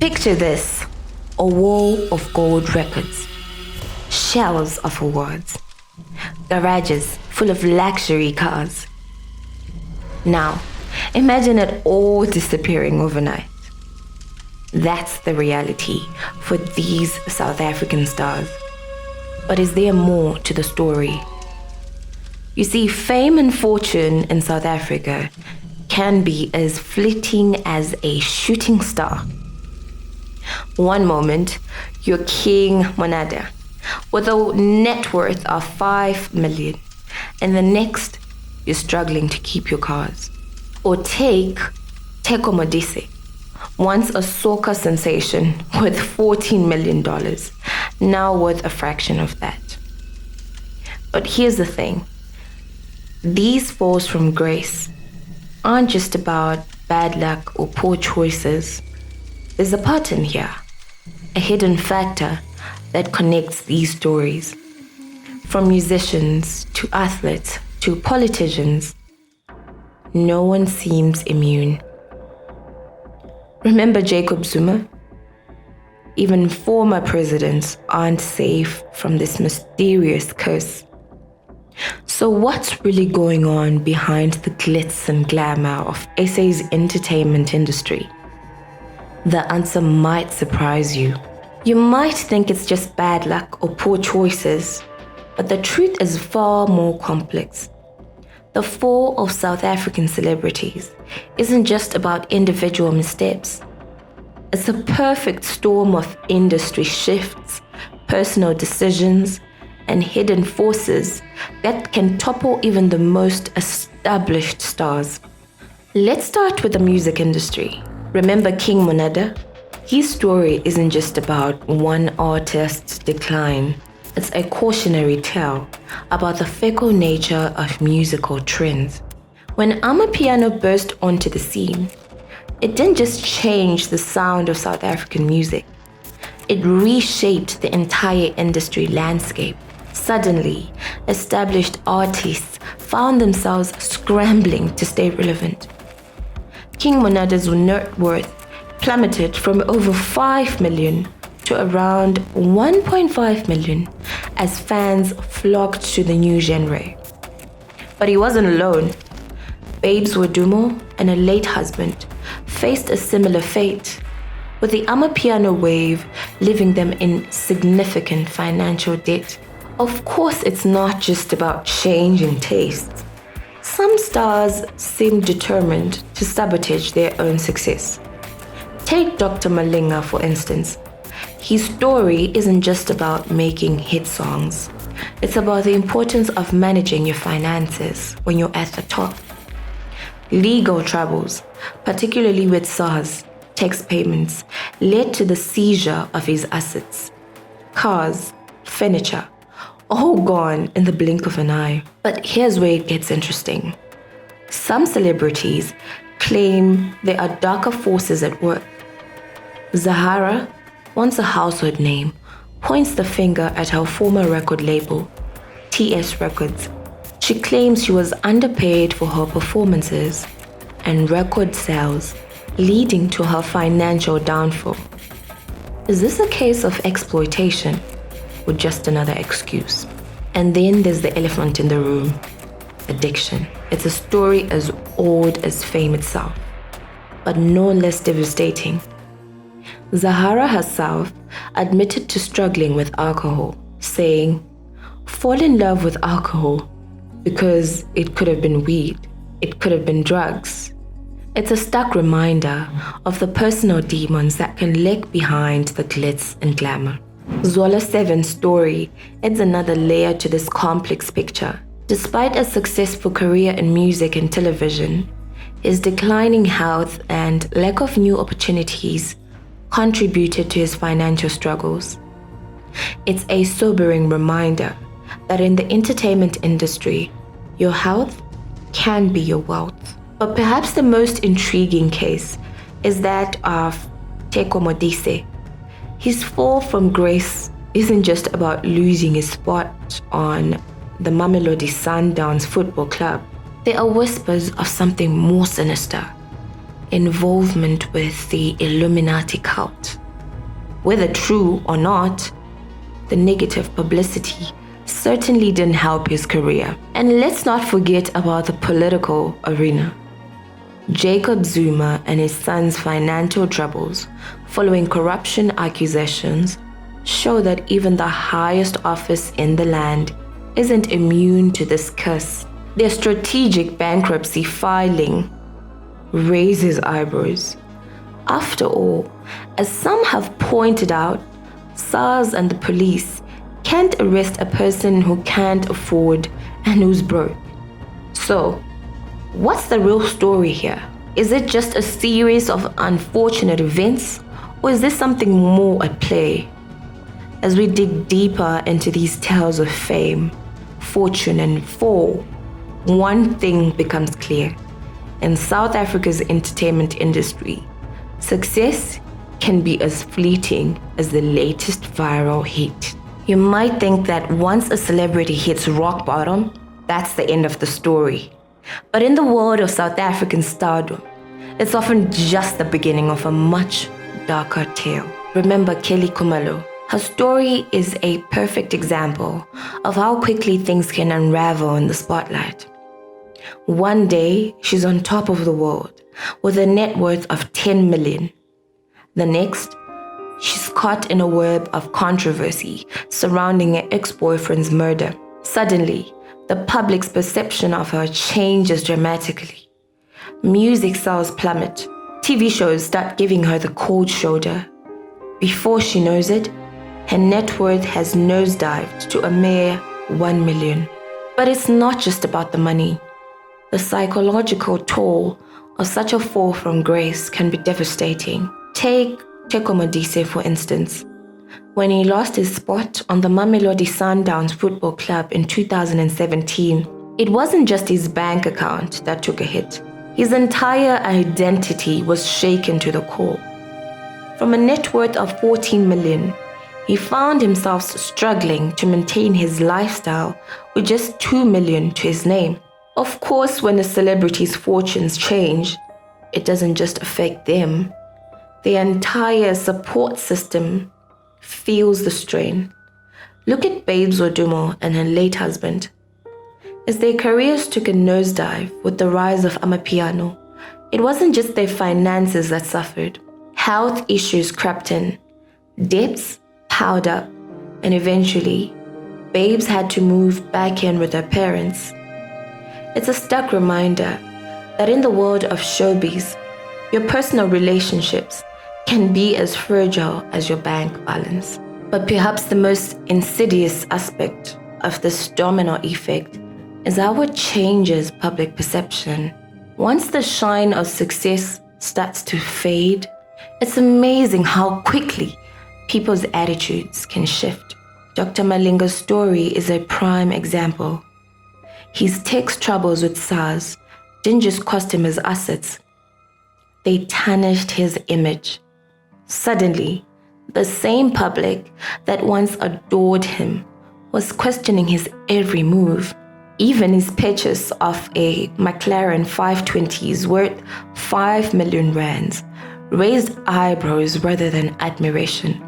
Picture this, a wall of gold records, shelves of awards, garages full of luxury cars. Now, imagine it all disappearing overnight. That's the reality for these South African stars. But is there more to the story? You see, fame and fortune in South Africa can be as fleeting as a shooting star. One moment, you're King Monada with a net worth of 5 million, and the next, you're struggling to keep your cars. Or take Teko Modise, once a soca sensation with $14 million, now worth a fraction of that. But here's the thing. These falls from grace aren't just about bad luck or poor choices. There's a pattern here, a hidden factor that connects these stories. From musicians to athletes to politicians, no one seems immune. Remember Jacob Zuma? Even former presidents aren't safe from this mysterious curse. So what's really going on behind the glitz and glamour of SA's entertainment industry? The answer might surprise you. You might think it's just bad luck or poor choices, but the truth is far more complex. The fall of South African celebrities isn't just about individual missteps. It's a perfect storm of industry shifts, personal decisions, and hidden forces that can topple even the most established stars. Let's start with the music industry. Remember King Monada? His story isn't just about one artist's decline. It's a cautionary tale about the fickle nature of musical trends. When Amapiano burst onto the scene, it didn't just change the sound of South African music. It reshaped the entire industry landscape. Suddenly, established artists found themselves scrambling to stay relevant. King Monada's net worth plummeted from over 5 million to around 1.5 million as fans flocked to the new genre. But he wasn't alone. Babes Wodumo and a late husband faced a similar fate, with the Amapiano wave leaving them in significant financial debt. Of course, it's not just about changing tastes. Some stars seem determined to sabotage their own success. Take Dr. Malinga, for instance. His story isn't just about making hit songs. It's about the importance of managing your finances when you're at the top. Legal troubles, particularly with SARS, tax payments, led to the seizure of his assets. Cars, furniture, all gone in the blink of an eye. But here's where it gets interesting. Some celebrities claim there are darker forces at work. Zahara, once a household name, points the finger at her former record label, TS Records. She claims she was underpaid for her performances and record sales, leading to her financial downfall. Is this a case of exploitation or just another excuse? And then there's the elephant in the room, addiction. It's a story as old as fame itself, but no less devastating. Zahara herself admitted to struggling with alcohol, saying, "Fall in love with alcohol because it could have been weed, it could have been drugs." It's a stark reminder of the personal demons that can lurk behind the glitz and glamour. Zola 7's story adds another layer to this complex picture. Despite a successful career in music and television, his declining health and lack of new opportunities contributed to his financial struggles. It's a sobering reminder that in the entertainment industry, your health can be your wealth. But perhaps the most intriguing case is that of Teko Modise. His fall from grace isn't just about losing his spot on the Mamelodi Sundowns football club. There are whispers of something more sinister. involvement with the Illuminati cult. Whether true or not, the negative publicity certainly didn't help his career. And let's not forget about the political arena. Jacob Zuma and his son's financial troubles following corruption accusations show that even the highest office in the land isn't immune to this curse. Their strategic bankruptcy filing raises eyebrows. After all, as some have pointed out, SARS and the police can't arrest a person who can't afford and who's broke. So, what's the real story here? Is it just a series of unfortunate events, or is there something more at play? As we dig deeper into these tales of fame, fortune, and fall, one thing becomes clear. In South Africa's entertainment industry, success can be as fleeting as the latest viral hit. You might think that once a celebrity hits rock bottom, that's the end of the story. But in the world of South African stardom, it's often just the beginning of a much darker tale. Remember Kelly Khumalo? Her story is a perfect example of how quickly things can unravel in the spotlight. One day, she's on top of the world with a net worth of 10 million. The next, she's caught in a web of controversy surrounding her ex-boyfriend's murder. Suddenly, the public's perception of her changes dramatically. Music sales plummet. TV shows start giving her the cold shoulder. Before she knows it, her net worth has nosedived to a mere 1 million. But it's not just about the money. The psychological toll of such a fall from grace can be devastating. Take Teko Modise, for instance. When he lost his spot on the Mamelodi Sundowns Football Club in 2017, it wasn't just his bank account that took a hit. His entire identity was shaken to the core. From a net worth of 14 million, he found himself struggling to maintain his lifestyle with just 2 million to his name. Of course, when a celebrity's fortunes change, it doesn't just affect them. The entire support system feels the strain. Look at Babes Wodumo and her late husband. As their careers took a nosedive with the rise of Amapiano, it wasn't just their finances that suffered. Health issues crept in, debts piled up, and eventually, Babes had to move back in with her parents. It's a stark reminder that in the world of showbiz, your personal relationships can be as fragile as your bank balance. But perhaps the most insidious aspect of this domino effect is how it changes public perception. Once the shine of success starts to fade, it's amazing how quickly people's attitudes can shift. Dr. Malinga's story is a prime example. His tax troubles with SARS didn't just cost him his assets, they tarnished his image. Suddenly, the same public that once adored him was questioning his every move. Even his purchase of a McLaren 520s worth 5 million rands raised eyebrows rather than admiration.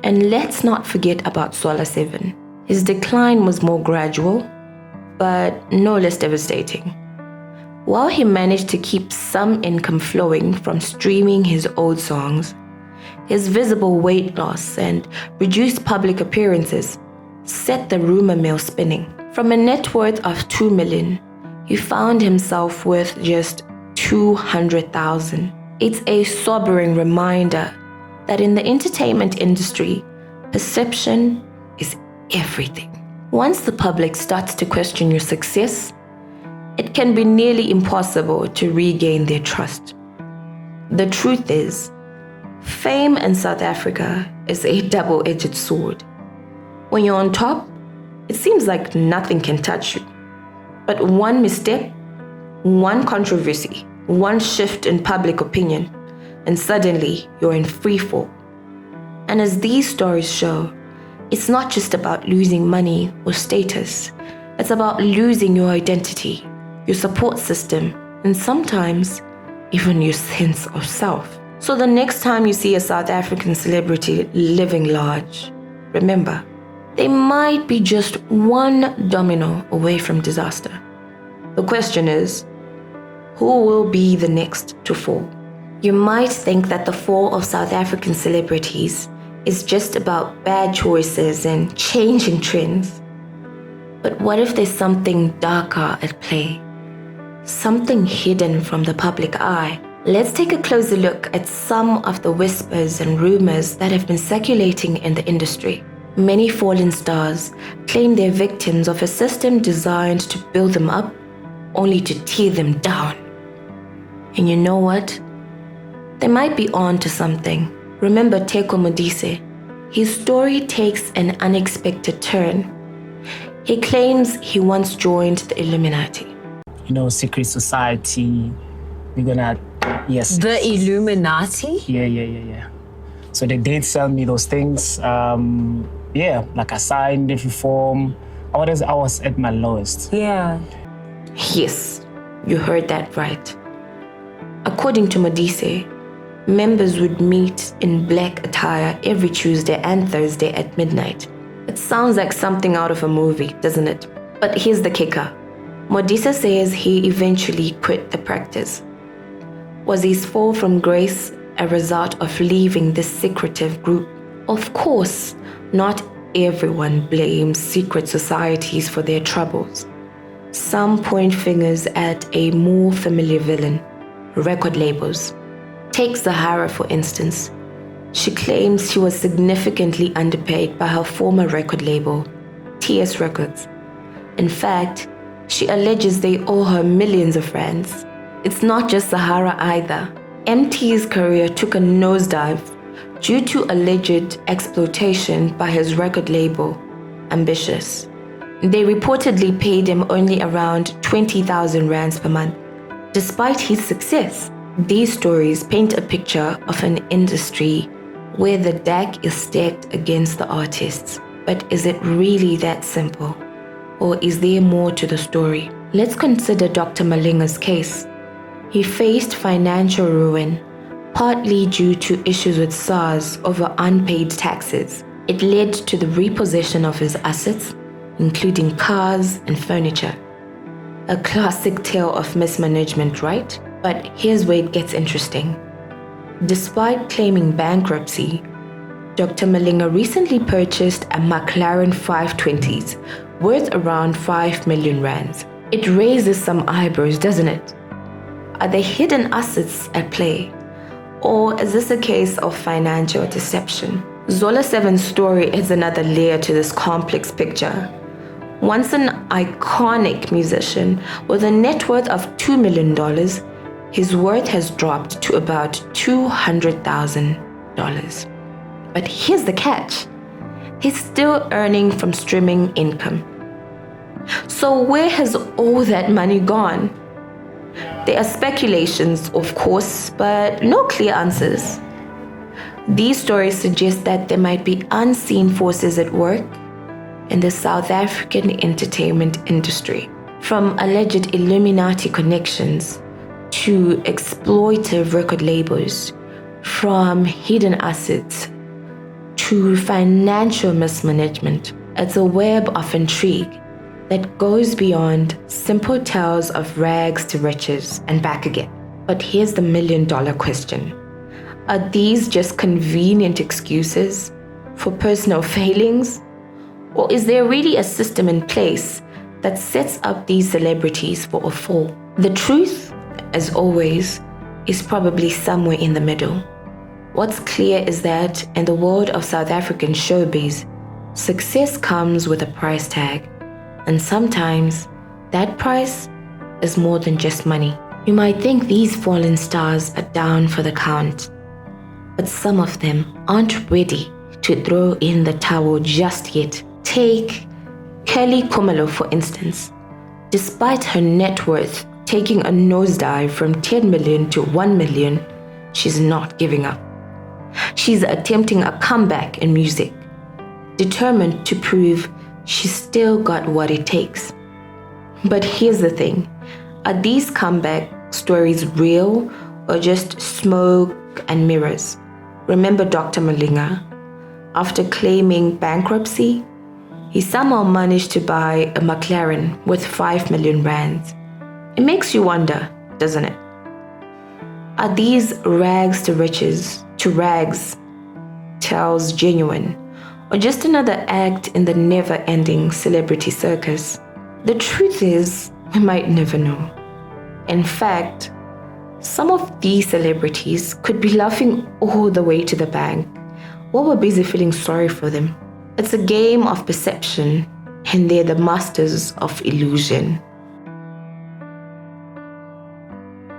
And let's not forget about Swala 7. His decline was more gradual, but no less devastating. While he managed to keep some income flowing from streaming his old songs, his visible weight loss and reduced public appearances set the rumor mill spinning. From a net worth of 2 million, he found himself worth just 200,000. It's a sobering reminder that in the entertainment industry, perception is everything. Once the public starts to question your success, it can be nearly impossible to regain their trust. The truth is, fame in South Africa is a double-edged sword. When you're on top, it seems like nothing can touch you. But one misstep, one controversy, one shift in public opinion, and suddenly you're in free fall. And as these stories show, it's not just about losing money or status. It's about losing your identity, your support system, and sometimes even your sense of self. So the next time you see a South African celebrity living large, remember, they might be just one domino away from disaster. The question is, who will be the next to fall? You might think that the fall of South African celebrities is just about bad choices and changing trends. But what if there's something darker at play? Something hidden from the public eye? Let's take a closer look at some of the whispers and rumors that have been circulating in the industry. Many fallen stars claim they're victims of a system designed to build them up, only to tear them down. And you know what? They might be on to something. Remember Teko Modise? His story takes an unexpected turn. He claims he once joined the Illuminati. Secret society. We're gonna, yes. The Illuminati? Yeah. So they did sell me those things. Like I signed every form. I was at my lowest. Yeah. Yes, you heard that right. According to Modise, members would meet in black attire every Tuesday and Thursday at midnight. It sounds like something out of a movie, doesn't it? But here's the kicker. Modise says he eventually quit the practice. Was his fall from grace a result of leaving this secretive group? Of course, not everyone blames secret societies for their troubles. Some point fingers at a more familiar villain, record labels. Take Zahara, for instance. She claims she was significantly underpaid by her former record label, TS Records. In fact, she alleges they owe her millions of rands. It's not just Zahara either. MT's career took a nosedive due to alleged exploitation by his record label, Ambitious. They reportedly paid him only around 20,000 rands per month. Despite his success, these stories paint a picture of an industry where the deck is stacked against the artists. But is it really that simple? Or is there more to the story? Let's consider Dr. Malinga's case. He faced financial ruin, partly due to issues with SARS over unpaid taxes. It led to the repossession of his assets, including cars and furniture. A classic tale of mismanagement, right? But here's where it gets interesting. Despite claiming bankruptcy, Dr. Malinga recently purchased a McLaren 520s worth around 5 million rands. It raises some eyebrows, doesn't it? Are there hidden assets at play? Or is this a case of financial deception? Zola 7's story is another layer to this complex picture. Once an iconic musician with a net worth of $2 million, his worth has dropped to about $200,000. But here's the catch. He's still earning from streaming income. So where has all that money gone? There are speculations, of course, but no clear answers. These stories suggest that there might be unseen forces at work in the South African entertainment industry, from alleged Illuminati connections to exploitive record labels, from hidden assets to financial mismanagement. It's a web of intrigue that goes beyond simple tales of rags to riches and back again. But here's the million-dollar question. Are these just convenient excuses for personal failings? Or is there really a system in place that sets up these celebrities for a fall? The truth, as always, is probably somewhere in the middle. What's clear is that in the world of South African showbiz, success comes with a price tag. And sometimes that price is more than just money. You might think these fallen stars are down for the count, but some of them aren't ready to throw in the towel just yet. Take Kelly Khumalo, for instance. Despite her net worth taking a nosedive from 10 million to 1 million, she's not giving up. She's attempting a comeback in music, determined to prove she's still got what it takes. But here's the thing. Are these comeback stories real, or just smoke and mirrors? Remember Dr. Malinga? After claiming bankruptcy, he somehow managed to buy a McLaren with 5 million rands. It makes you wonder, doesn't it? Are these rags to riches, to rags, tales genuine, or just another act in the never-ending celebrity circus? The truth is, we might never know. In fact, some of these celebrities could be laughing all the way to the bank, while we're busy feeling sorry for them. It's a game of perception, and they're the masters of illusion.